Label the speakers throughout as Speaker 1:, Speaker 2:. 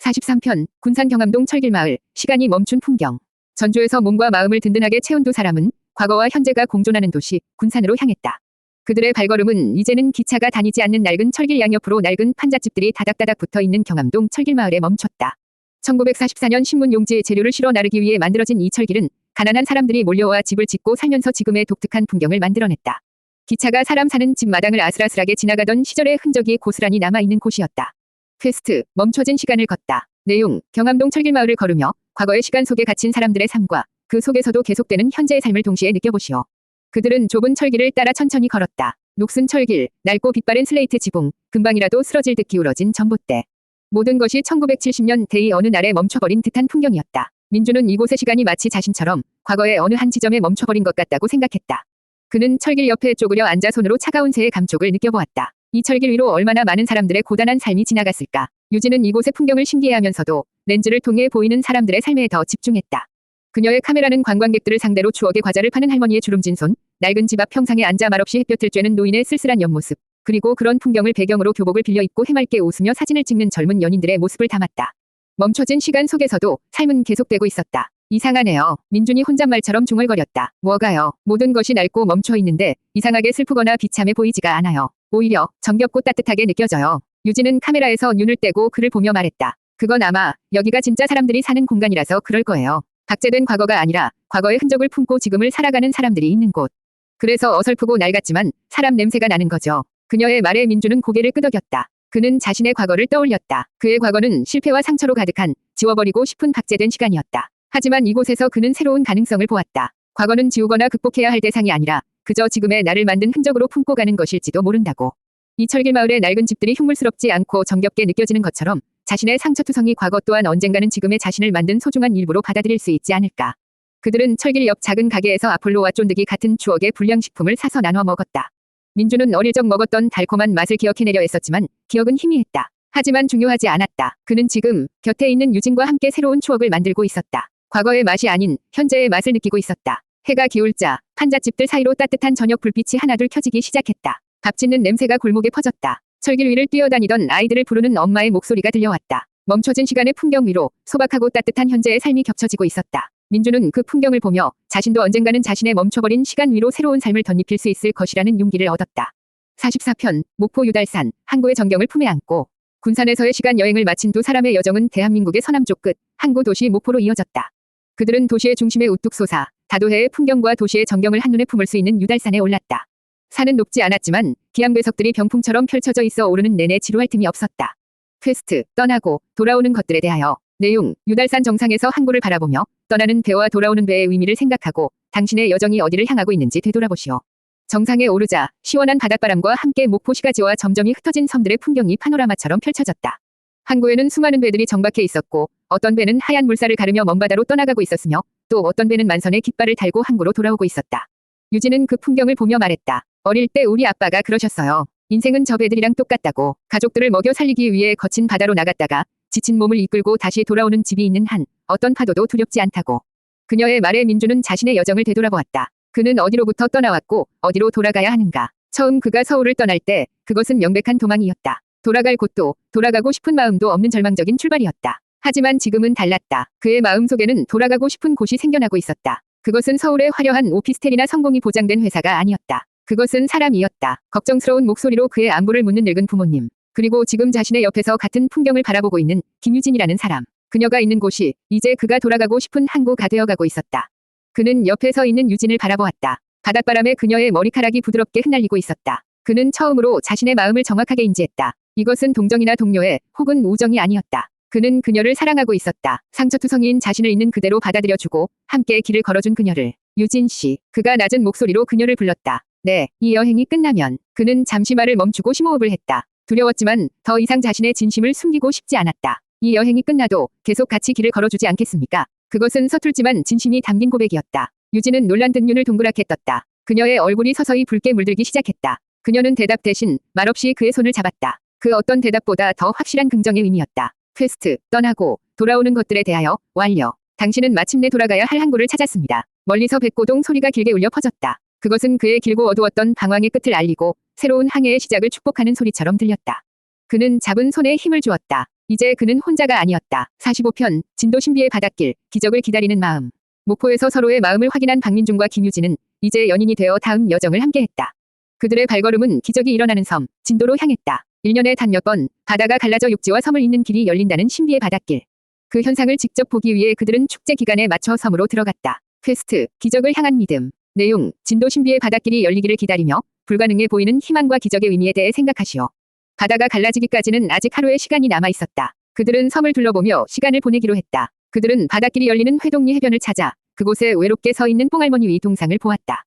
Speaker 1: 43편 군산 경암동 철길마을. 시간이 멈춘 풍경. 전주에서 몸과 마음을 든든하게 채운 두 사람은 과거와 현재가 공존하는 도시 군산으로 향했다. 그들의 발걸음은 이제는 기차가 다니지 않는 낡은 철길 양옆으로 낡은 판잣집들이 다닥다닥 붙어있는 경암동 철길마을에 멈췄다. 1944년 신문 용지에 재료를 실어 나르기 위해 만들어진 이 철길은 가난한 사람들이 몰려와 집을 짓고 살면서 지금의 독특한 풍경을 만들어냈다. 기차가 사람 사는 집 마당을 아슬아슬하게 지나가던 시절의 흔적이 고스란히 남아있는 곳이었다. 퀘스트, 멈춰진 시간을 걷다. 내용, 경암동 철길마을을 걸으며 과거의 시간 속에 갇힌 사람들의 삶과 그 속에서도 계속되는 현재의 삶을 동시에 느껴보시오. 그들은 좁은 철길을 따라 천천히 걸었다. 녹슨 철길, 낡고 빛바랜 슬레이트 지붕, 금방이라도 쓰러질 듯 기울어진 전봇대. 모든 것이 1970년 대의 어느 날에 멈춰버린 듯한 풍경이었다. 민주는 이곳의 시간이 마치 자신처럼 과거의 어느 한 지점에 멈춰버린 것 같다고 생각했다. 그는 철길 옆에 쪼그려 앉아 손으로 차가운 새의 감촉을 느껴보았다. 이 철길 위로 얼마나 많은 사람들의 고단한 삶이 지나갔을까. 유진은 이곳의 풍경을 신기해하면서도 렌즈를 통해 보이는 사람들의 삶에 더 집중했다. 그녀의 카메라는 관광객들을 상대로 추억의 과자를 파는 할머니의 주름진 손, 낡은 집 앞 평상에 앉아 말없이 햇볕을 쬐는 노인의 쓸쓸한 옆모습, 그리고 그런 풍경을 배경으로 교복을 빌려 입고 해맑게 웃으며 사진을 찍는 젊은 연인들의 모습을 담았다. 멈춰진 시간 속에서도 삶은 계속되고 있었다. 이상하네요. 민준이 혼잣말처럼 중얼거렸다. 뭐가요? 모든 것이 낡고 멈춰 있는데 이상하게 슬프거나 비참해 보이지가 않아요. 오히려 정겹고 따뜻하게 느껴져요. 유진은 카메라에서 눈을 떼고 그를 보며 말했다. 그건 아마 여기가 진짜 사람들이 사는 공간이라서 그럴 거예요. 박제된 과거가 아니라 과거의 흔적을 품고 지금을 살아가는 사람들이 있는 곳. 그래서 어설프고 낡았지만 사람 냄새가 나는 거죠. 그녀의 말에 민주는 고개를 끄덕였다. 그는 자신의 과거를 떠올렸다. 그의 과거는 실패와 상처로 가득한 지워버리고 싶은 박제된 시간이었다. 하지만 이곳에서 그는 새로운 가능성을 보았다. 과거는 지우거나 극복해야 할 대상이 아니라 그저 지금의 나를 만든 흔적으로 품고 가는 것일지도 모른다고. 이 철길 마을의 낡은 집들이 흉물스럽지 않고 정겹게 느껴지는 것처럼 자신의 상처투성이 과거 또한 언젠가는 지금의 자신을 만든 소중한 일부로 받아들일 수 있지 않을까. 그들은 철길 옆 작은 가게에서 아폴로와 쫀득이 같은 추억의 불량식품을 사서 나눠 먹었다. 민주는 어릴 적 먹었던 달콤한 맛을 기억해내려 했었지만 기억은 희미했다. 하지만 중요하지 않았다. 그는 지금 곁에 있는 유진과 함께 새로운 추억을 만들고 있었다. 과거의 맛이 아닌 현재의 맛을 느끼고 있었다. 해가 기울자 판잣집들 사이로 따뜻한 저녁 불빛이 하나둘 켜지기 시작했다. 밥 짓는 냄새가 골목에 퍼졌다. 철길 위를 뛰어다니던 아이들을 부르는 엄마의 목소리가 들려왔다. 멈춰진 시간의 풍경 위로 소박하고 따뜻한 현재의 삶이 겹쳐지고 있었다. 민주는 그 풍경을 보며 자신도 언젠가는 자신의 멈춰버린 시간 위로 새로운 삶을 덧입힐 수 있을 것이라는 용기를 얻었다. 44편 목포 유달산. 항구의 전경을 품에 안고 군산에서의 시간 여행을 마친 두 사람의 여정은 대한민국의 서남쪽 끝 항구 도시 목포로 이어졌다. 그들은 도시의 중심에 우뚝 솟아 다도해의 풍경과 도시의 전경을 한눈에 품을 수 있는 유달산에 올랐다. 산은 높지 않았지만 기암괴석들이 병풍처럼 펼쳐져 있어 오르는 내내 지루할 틈이 없었다. 퀘스트, 떠나고 돌아오는 것들에 대하여. 내용, 유달산 정상에서 항구를 바라보며 떠나는 배와 돌아오는 배의 의미를 생각하고 당신의 여정이 어디를 향하고 있는지 되돌아보시오. 정상에 오르자 시원한 바닷바람과 함께 목포시가지와 점점이 흩어진 섬들의 풍경이 파노라마처럼 펼쳐졌다. 항구에는 수많은 배들이 정박해 있었고 어떤 배는 하얀 물살을 가르며 먼바다로 떠나가고 있었으며 또 어떤 배는 만선의 깃발을 달고 항구로 돌아오고 있었다. 유진은 그 풍경을 보며 말했다. 어릴 때 우리 아빠가 그러셨어요. 인생은 저 배들이랑 똑같다고. 가족들을 먹여 살리기 위해 거친 바다로 나갔다가 지친 몸을 이끌고 다시 돌아오는 집이 있는 한 어떤 파도도 두렵지 않다고. 그녀의 말에 민주는 자신의 여정을 되돌아보았다. 그는 어디로부터 떠나왔고 어디로 돌아가야 하는가. 처음 그가 서울을 떠날 때 그것은 명백한 도망이었다. 돌아갈 곳도 돌아가고 싶은 마음도 없는 절망적인 출발이었다. 하지만 지금은 달랐다. 그의 마음속에는 돌아가고 싶은 곳이 생겨나고 있었다. 그것은 서울의 화려한 오피스텔이나 성공이 보장된 회사가 아니었다. 그것은 사람이었다. 걱정스러운 목소리로 그의 안부를 묻는 늙은 부모님. 그리고 지금 자신의 옆에서 같은 풍경을 바라보고 있는 김유진이라는 사람. 그녀가 있는 곳이 이제 그가 돌아가고 싶은 항구가 되어가고 있었다. 그는 옆에 서 있는 유진을 바라보았다. 바닷바람에 그녀의 머리카락이 부드럽게 흩날리고 있었다. 그는 처음으로 자신의 마음을 정확하게 인지했다. 이것은 동정이나 동료애 혹은 우정이 아니었다. 그는 그녀를 사랑하고 있었다. 상처투성이인 자신을 있는 그대로 받아들여주고 함께 길을 걸어준 그녀를. 유진 씨. 그가 낮은 목소리로 그녀를 불렀다. 네, 이 여행이 끝나면. 그는 잠시 말을 멈추고 심호흡을 했다. 두려웠지만 더 이상 자신의 진심을 숨기고 싶지 않았다. 이 여행이 끝나도 계속 같이 길을 걸어주지 않겠습니까? 그것은 서툴지만 진심이 담긴 고백이었다. 유진은 놀란 듯 눈을 동그랗게 떴다. 그녀의 얼굴이 서서히 붉게 물들기 시작했다. 그녀는 대답 대신 말없이 그의 손을 잡았다. 그 어떤 대답보다 더 확실한 긍정의 의미였다. 퀘스트, 떠나고 돌아오는 것들에 대하여 완료. 당신은 마침내 돌아가야 할 항구를 찾았습니다. 멀리서 백고동 소리가 길게 울려 퍼졌다. 그것은 그의 길고 어두웠던 방황의 끝을 알리고 새로운 항해의 시작을 축복하는 소리처럼 들렸다. 그는 잡은 손에 힘을 주었다. 이제 그는 혼자가 아니었다. 45편 진도 신비의 바닷길 기적을 기다리는 마음. 목포에서 서로의 마음을 확인한 박민중과 김유진은 이제 연인이 되어 다음 여정을 함께했다. 그들의 발걸음은 기적이 일어나는 섬 진도로 향했다. 1년에 단 몇 번 바다가 갈라져 육지와 섬을 잇는 길이 열린다는 신비의 바닷길. 그 현상을 직접 보기 위해 그들은 축제 기간에 맞춰 섬으로 들어갔다. 퀘스트 기적을 향한 믿음. 내용 진도 신비의 바닷길이 열리기를 기다리며 불가능해 보이는 희망과 기적의 의미에 대해 생각하시오. 바다가 갈라지기까지는 아직 하루의 시간이 남아 있었다. 그들은 섬을 둘러보며 시간을 보내기로 했다. 그들은 바닷길이 열리는 회동리 해변을 찾아 그곳에 외롭게 서 있는 뽕할머니 위 동상을 보았다.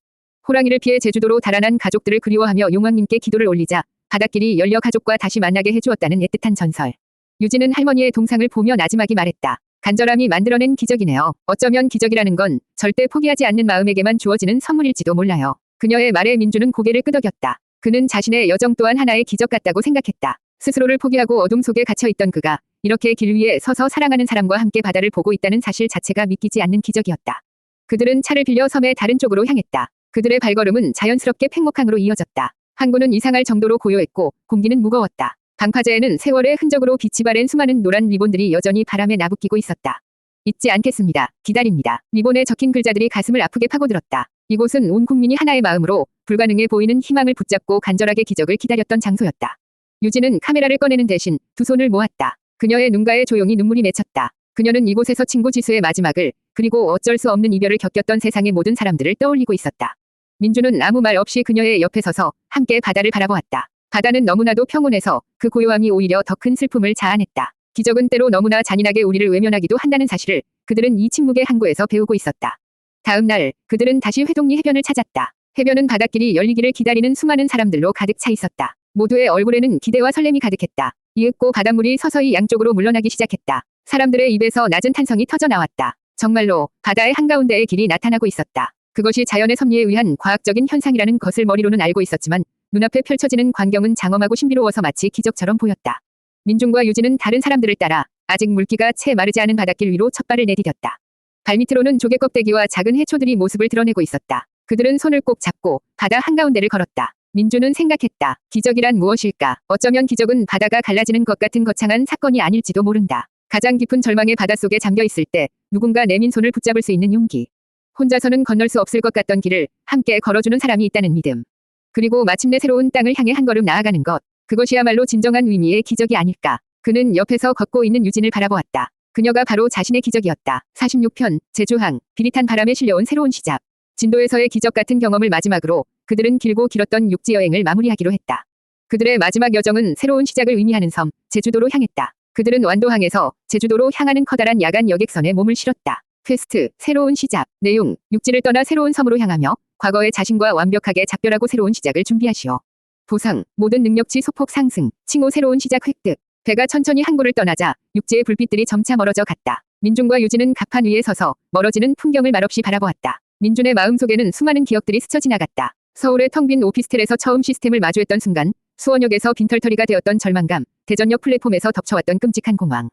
Speaker 1: 호랑이를 피해 제주도로 달아난 가족들을 그리워하며 용왕님께 기도를 올리자 바닷길이 열려 가족과 다시 만나게 해주었다는 애틋한 전설. 유진은 할머니의 동상을 보며 나지막이 말했다. 간절함이 만들어낸 기적이네요. 어쩌면 기적이라는 건 절대 포기하지 않는 마음에게만 주어지는 선물일지도 몰라요. 그녀의 말에 민주는 고개를 끄덕였다. 그는 자신의 여정 또한 하나의 기적 같다고 생각했다. 스스로를 포기하고 어둠 속에 갇혀있던 그가 이렇게 길 위에 서서 사랑하는 사람과 함께 바다를 보고 있다는 사실 자체가 믿기지 않는 기적이었다. 그들은 차를 빌려 섬의 다른 쪽으로 향했다. 그들의 발걸음은 자연스럽게 팽목항으로 이어졌다. 항구는 이상할 정도로 고요했고 공기는 무거웠다. 방파제에는 세월의 흔적으로 빛이 바랜 수많은 노란 리본들이 여전히 바람에 나부끼고 있었다. 잊지 않겠습니다. 기다립니다. 리본에 적힌 글자들이 가슴을 아프게 파고들었다. 이곳은 온 국민이 하나의 마음으로 불가능해 보이는 희망을 붙잡고 간절하게 기적을 기다렸던 장소였다. 유진은 카메라를 꺼내는 대신 두 손을 모았다. 그녀의 눈가에 조용히 눈물이 맺혔다. 그녀는 이곳에서 친구 지수의 마지막을 그리고 어쩔 수 없는 이별을 겪었던 세상의 모든 사람들을 떠올리고 있었다. 민주는 아무 말 없이 그녀의 옆에 서서 함께 바다를 바라보았다. 바다는 너무나도 평온해서 그 고요함이 오히려 더 큰 슬픔을 자아냈다. 기적은 때로 너무나 잔인하게 우리를 외면하기도 한다는 사실을 그들은 이 침묵의 항구에서 배우고 있었다. 다음 날 그들은 다시 회동리 해변을 찾았다. 해변은 바닷길이 열리기를 기다리는 수많은 사람들로 가득 차 있었다. 모두의 얼굴에는 기대와 설렘이 가득했다. 이윽고 바닷물이 서서히 양쪽으로 물러나기 시작했다. 사람들의 입에서 낮은 탄성이 터져 나왔다. 정말로 바다의 한가운데에 길이 나타나고 있었다. 그것이 자연의 섭리에 의한 과학적인 현상이라는 것을 머리로는 알고 있었지만 눈앞에 펼쳐지는 광경은 장엄하고 신비로워서 마치 기적처럼 보였다. 민중과 유진은 다른 사람들을 따라 아직 물기가 채 마르지 않은 바닷길 위로 첫 발을 내디뎠다. 발밑으로는 조개 껍데기와 작은 해초들이 모습을 드러내고 있었다. 그들은 손을 꼭 잡고 바다 한가운데를 걸었다. 민주는 생각했다. 기적이란 무엇일까? 어쩌면 기적은 바다가 갈라지는 것 같은 거창한 사건이 아닐지도 모른다. 가장 깊은 절망의 바닷속에 잠겨있을 때 누군가 내민 손을 붙잡을 수 있는 용기. 혼자서는 건널 수 없을 것 같던 길을 함께 걸어주는 사람이 있다는 믿음. 그리고 마침내 새로운 땅을 향해 한 걸음 나아가는 것. 그것이야말로 진정한 의미의 기적이 아닐까. 그는 옆에서 걷고 있는 유진을 바라보았다. 그녀가 바로 자신의 기적이었다. 46편 제주항 비릿한 바람에 실려온 새로운 시작. 진도에서의 기적 같은 경험을 마지막으로 그들은 길고 길었던 육지 여행을 마무리하기로 했다. 그들의 마지막 여정은 새로운 시작을 의미하는 섬 제주도로 향했다. 그들은 완도항에서 제주도로 향하는 커다란 야간 여객선에 몸을 실었다. 퀘스트 새로운 시작. 내용 육지를 떠나 새로운 섬으로 향하며 과거의 자신과 완벽하게 작별하고 새로운 시작을 준비하시오. 보상 모든 능력치 소폭 상승. 칭호 새로운 시작 획득. 배가 천천히 항구를 떠나자 육지의 불빛들이 점차 멀어져 갔다. 민준과 유진은 갑판 위에 서서 멀어지는 풍경을 말없이 바라보았다. 민준의 마음속에는 수많은 기억들이 스쳐 지나갔다. 서울의 텅 빈 오피스텔에서 처음 시스템을 마주했던 순간, 수원역에서 빈털터리가 되었던 절망감, 대전역 플랫폼에서 덮쳐왔던 끔찍한 공황.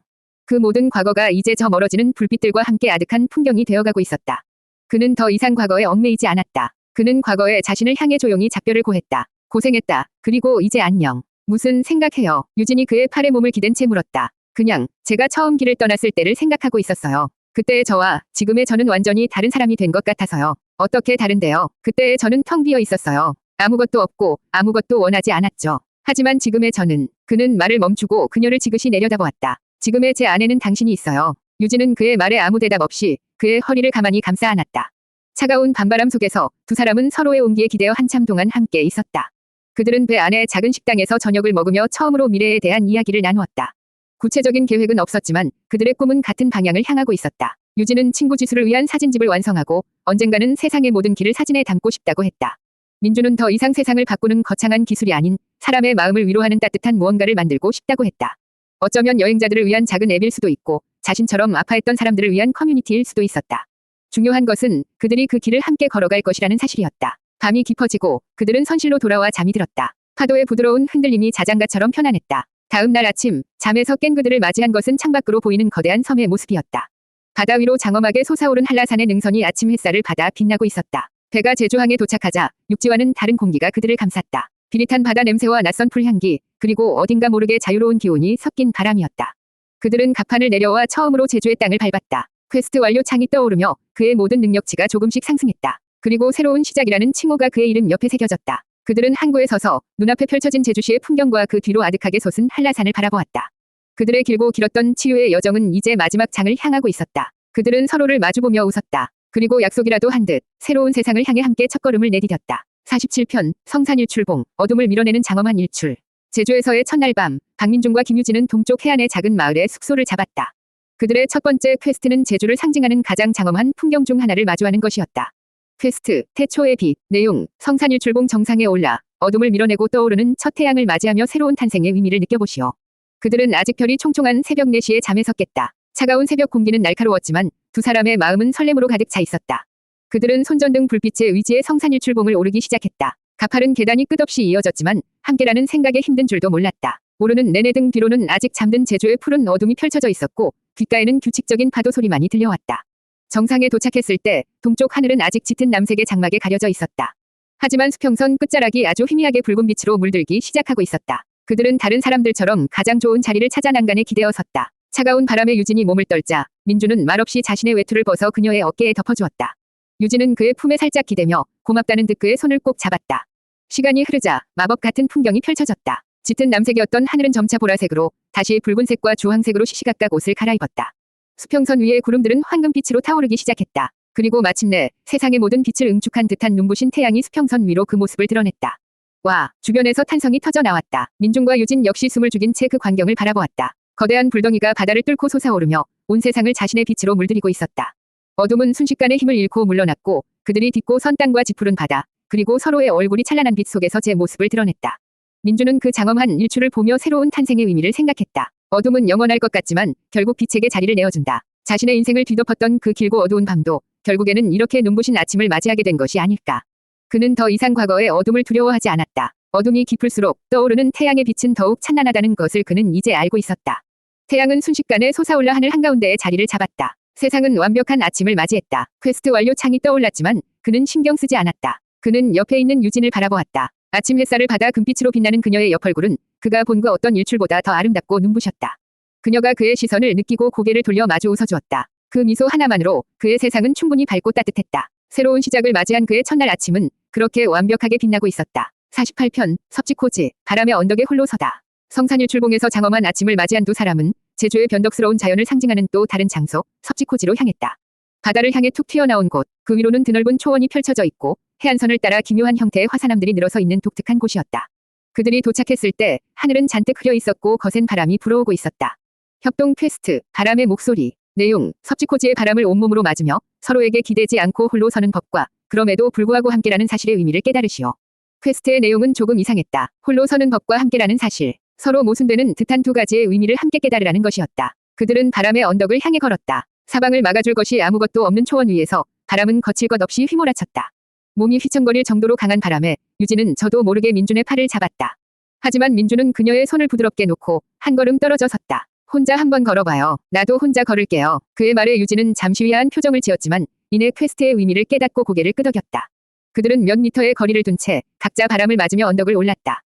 Speaker 1: 그 모든 과거가 이제 저 멀어지는 불빛들과 함께 아득한 풍경이 되어가고 있었다. 그는 더 이상 과거에 얽매이지 않았다. 그는 과거에 자신을 향해 조용히 작별을 고했다. 고생했다. 그리고 이제 안녕. 무슨 생각해요? 유진이 그의 팔에 몸을 기댄 채 물었다. 그냥 제가 처음 길을 떠났을 때를 생각하고 있었어요. 그때의 저와 지금의 저는 완전히 다른 사람이 된 것 같아서요. 어떻게 다른데요? 그때의 저는 텅 비어 있었어요. 아무것도 없고 아무것도 원하지 않았죠. 하지만 지금의 저는 그는 말을 멈추고 그녀를 지그시 내려다보았다. 지금의 제 안에는 당신이 있어요. 유진은 그의 말에 아무 대답 없이 그의 허리를 가만히 감싸 안았다. 차가운 밤바람 속에서 두 사람은 서로의 온기에 기대어 한참 동안 함께 있었다. 그들은 배 안의 작은 식당에서 저녁을 먹으며 처음으로 미래에 대한 이야기를 나누었다. 구체적인 계획은 없었지만 그들의 꿈은 같은 방향을 향하고 있었다. 유진은 친구 지수를 위한 사진집을 완성하고 언젠가는 세상의 모든 길을 사진에 담고 싶다고 했다. 민주는 더 이상 세상을 바꾸는 거창한 기술이 아닌 사람의 마음을 위로하는 따뜻한 무언가를 만들고 싶다고 했다. 어쩌면 여행자들을 위한 작은 앱일 수도 있고 자신처럼 아파했던 사람들을 위한 커뮤니티일 수도 있었다. 중요한 것은 그들이 그 길을 함께 걸어갈 것이라는 사실이었다. 밤이 깊어지고 그들은 선실로 돌아와 잠이 들었다. 파도의 부드러운 흔들림이 자장가처럼 편안했다. 다음 날 아침 잠에서 깬 그들을 맞이한 것은 창밖으로 보이는 거대한 섬의 모습이었다. 바다 위로 장엄하게 솟아오른 한라산의 능선이 아침 햇살을 받아 빛나고 있었다. 배가 제주항에 도착하자 육지와는 다른 공기가 그들을 감쌌다. 비릿한 바다 냄새와 낯선 풀향기, 그리고 어딘가 모르게 자유로운 기운이 섞인 바람이었다. 그들은 갑판을 내려와 처음으로 제주의 땅을 밟았다. 퀘스트 완료 창이 떠오르며 그의 모든 능력치가 조금씩 상승했다. 그리고 새로운 시작이라는 칭호가 그의 이름 옆에 새겨졌다. 그들은 항구에 서서 눈앞에 펼쳐진 제주시의 풍경과 그 뒤로 아득하게 솟은 한라산을 바라보았다. 그들의 길고 길었던 치유의 여정은 이제 마지막 장을 향하고 있었다. 그들은 서로를 마주보며 웃었다. 그리고 약속이라도 한 듯 새로운 세상을 향해 함께 첫걸음을 내디뎠다. 47편 성산일출봉 어둠을 밀어내는 장엄한 일출. 제주에서의 첫날 밤 박민중과 김유진은 동쪽 해안의 작은 마을에 숙소를 잡았다. 그들의 첫 번째 퀘스트는 제주를 상징하는 가장 장엄한 풍경 중 하나를 마주하는 것이었다. 퀘스트 태초의 빛. 내용 성산일출봉 정상에 올라 어둠을 밀어내고 떠오르는 첫 태양을 맞이하며 새로운 탄생의 의미를 느껴보시오. 그들은 아직 별이 총총한 새벽 4시에 잠에서 깼다. 차가운 새벽 공기는 날카로웠지만 두 사람의 마음은 설렘으로 가득 차 있었다. 그들은 손전등 불빛의 의지에 성산일출봉을 오르기 시작했다. 가파른 계단이 끝없이 이어졌지만 함께라는 생각에 힘든 줄도 몰랐다. 오르는 내내 등 뒤로는 아직 잠든 제주의 푸른 어둠이 펼쳐져 있었고 귓가에는 규칙적인 파도 소리만이 들려왔다. 정상에 도착했을 때 동쪽 하늘은 아직 짙은 남색의 장막에 가려져 있었다. 하지만 수평선 끝자락이 아주 희미하게 붉은 빛으로 물들기 시작하고 있었다. 그들은 다른 사람들처럼 가장 좋은 자리를 찾아 난간에 기대어 섰다. 차가운 바람에 유진이 몸을 떨자 민주는 말없이 자신의 외투를 벗어 그녀의 어깨에 덮어주었다. 유진은 그의 품에 살짝 기대며 고맙다는 듯 그의 손을 꼭 잡았다. 시간이 흐르자 마법 같은 풍경이 펼쳐졌다. 짙은 남색이었던 하늘은 점차 보라색으로 다시 붉은색과 주황색으로 시시각각 옷을 갈아입었다. 수평선 위의 구름들은 황금빛으로 타오르기 시작했다. 그리고 마침내 세상의 모든 빛을 응축한 듯한 눈부신 태양이 수평선 위로 그 모습을 드러냈다. 와, 주변에서 탄성이 터져 나왔다. 민중과 유진 역시 숨을 죽인 채 그 광경을 바라보았다. 거대한 불덩이가 바다를 뚫고 솟아오르며 온 세상을 자신의 빛으로 물들이고 있었다. 어둠은 순식간에 힘을 잃고 물러났고 그들이 딛고 선 땅과 짙푸른 바다 그리고 서로의 얼굴이 찬란한 빛 속에서 제 모습을 드러냈다. 민주는 그 장엄한 일출을 보며 새로운 탄생의 의미를 생각했다. 어둠은 영원할 것 같지만 결국 빛에게 자리를 내어준다. 자신의 인생을 뒤덮었던 그 길고 어두운 밤도 결국에는 이렇게 눈부신 아침을 맞이하게 된 것이 아닐까. 그는 더 이상 과거의 어둠을 두려워하지 않았다. 어둠이 깊을수록 떠오르는 태양의 빛은 더욱 찬란하다는 것을 그는 이제 알고 있었다. 태양은 순식간에 솟아올라 하늘 한가운데에 자리를 잡았다. 세상은 완벽한 아침을 맞이했다. 퀘스트 완료 창이 떠올랐지만 그는 신경 쓰지 않았다. 그는 옆에 있는 유진을 바라보았다. 아침 햇살을 받아 금빛으로 빛나는 그녀의 옆얼굴은 그가 본 그 어떤 일출보다 더 아름답고 눈부셨다. 그녀가 그의 시선을 느끼고 고개를 돌려 마주 웃어주었다. 그 미소 하나만으로 그의 세상은 충분히 밝고 따뜻했다. 새로운 시작을 맞이한 그의 첫날 아침은 그렇게 완벽하게 빛나고 있었다. 48편 섭지코지 바람의 언덕에 홀로 서다. 성산일출봉에서 장엄한 아침을 맞이한 두 사람은 제주의 변덕스러운 자연을 상징하는 또 다른 장소 섭지코지로 향했다. 바다를 향해 툭 튀어나온 곳, 그 위로는 드넓은 초원이 펼쳐져 있고 해안선을 따라 기묘한 형태의 화산암들이 늘어서 있는 독특한 곳이었다. 그들이 도착했을 때 하늘은 잔뜩 흐려 있었고 거센 바람이 불어오고 있었다. 협동 퀘스트, 바람의 목소리. 내용, 섭지코지의 바람을 온몸으로 맞으며 서로에게 기대지 않고 홀로 서는 법과 그럼에도 불구하고 함께라는 사실의 의미를 깨달으시오. 퀘스트의 내용은 조금 이상했다. 홀로 서는 법과 함께라는 사실, 서로 모순되는 듯한 두 가지의 의미를 함께 깨달으라는 것이었다. 그들은 바람의 언덕을 향해 걸었다. 사방을 막아줄 것이 아무것도 없는 초원 위에서 바람은 거칠 것 없이 휘몰아쳤다. 몸이 휘청거릴 정도로 강한 바람에 유진은 저도 모르게 민준의 팔을 잡았다. 하지만 민준은 그녀의 손을 부드럽게 놓고 한 걸음 떨어져 섰다. 혼자 한번 걸어봐요. 나도 혼자 걸을게요. 그의 말에 유진은 잠시 위화한 표정을 지었지만 이내 퀘스트의 의미를 깨닫고 고개를 끄덕였다. 그들은 몇 미터의 거리를 둔 채 각자 바람을 맞으며 언덕을 올랐다.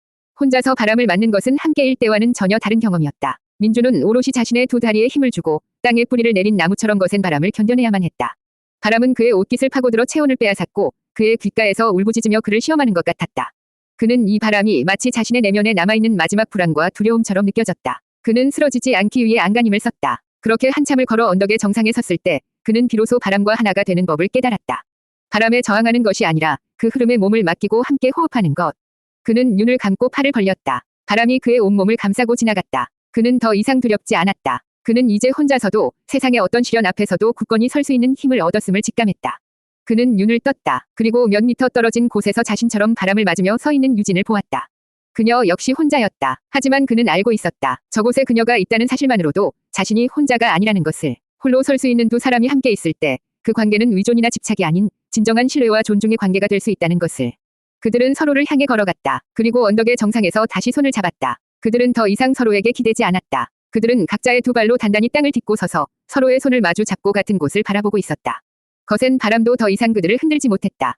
Speaker 1: 혼자서 바람을 맞는 것은 함께일 때와는 전혀 다른 경험이었다. 민준은 오롯이 자신의 두 다리에 힘을 주고 땅에 뿌리를 내린 나무처럼 거센 바람을 견뎌내야만 했다. 바람은 그의 옷깃을 파고들어 체온을 빼앗았고 그의 귓가에서 울부짖으며 그를 시험하는 것 같았다. 그는 이 바람이 마치 자신의 내면에 남아있는 마지막 불안과 두려움처럼 느껴졌다. 그는 쓰러지지 않기 위해 안간힘을 썼다. 그렇게 한참을 걸어 언덕의 정상에 섰을 때 그는 비로소 바람과 하나가 되는 법을 깨달았다. 바람에 저항하는 것이 아니라 그 흐름에 몸을 맡기고 함께 호흡하는 것. 그는 눈을 감고 팔을 벌렸다. 바람이 그의 온몸을 감싸고 지나갔다. 그는 더 이상 두렵지 않았다. 그는 이제 혼자서도 세상의 어떤 시련 앞에서도 굳건히 설 수 있는 힘을 얻었음을 직감했다. 그는 눈을 떴다. 그리고 몇 미터 떨어진 곳에서 자신처럼 바람을 맞으며 서 있는 유진을 보았다. 그녀 역시 혼자였다. 하지만 그는 알고 있었다. 저곳에 그녀가 있다는 사실만으로도 자신이 혼자가 아니라는 것을. 홀로 설 수 있는 두 사람이 함께 있을 때 그 관계는 의존이나 집착이 아닌 진정한 신뢰와 존중의 관계가 될 수 있다는 것을. 그들은 서로를 향해 걸어갔다. 그리고 언덕의 정상에서 다시 손을 잡았다. 그들은 더 이상 서로에게 기대지 않았다. 그들은 각자의 두 발로 단단히 땅을 딛고 서서 서로의 손을 마주 잡고 같은 곳을 바라보고 있었다. 거센 바람도 더 이상 그들을 흔들지 못했다.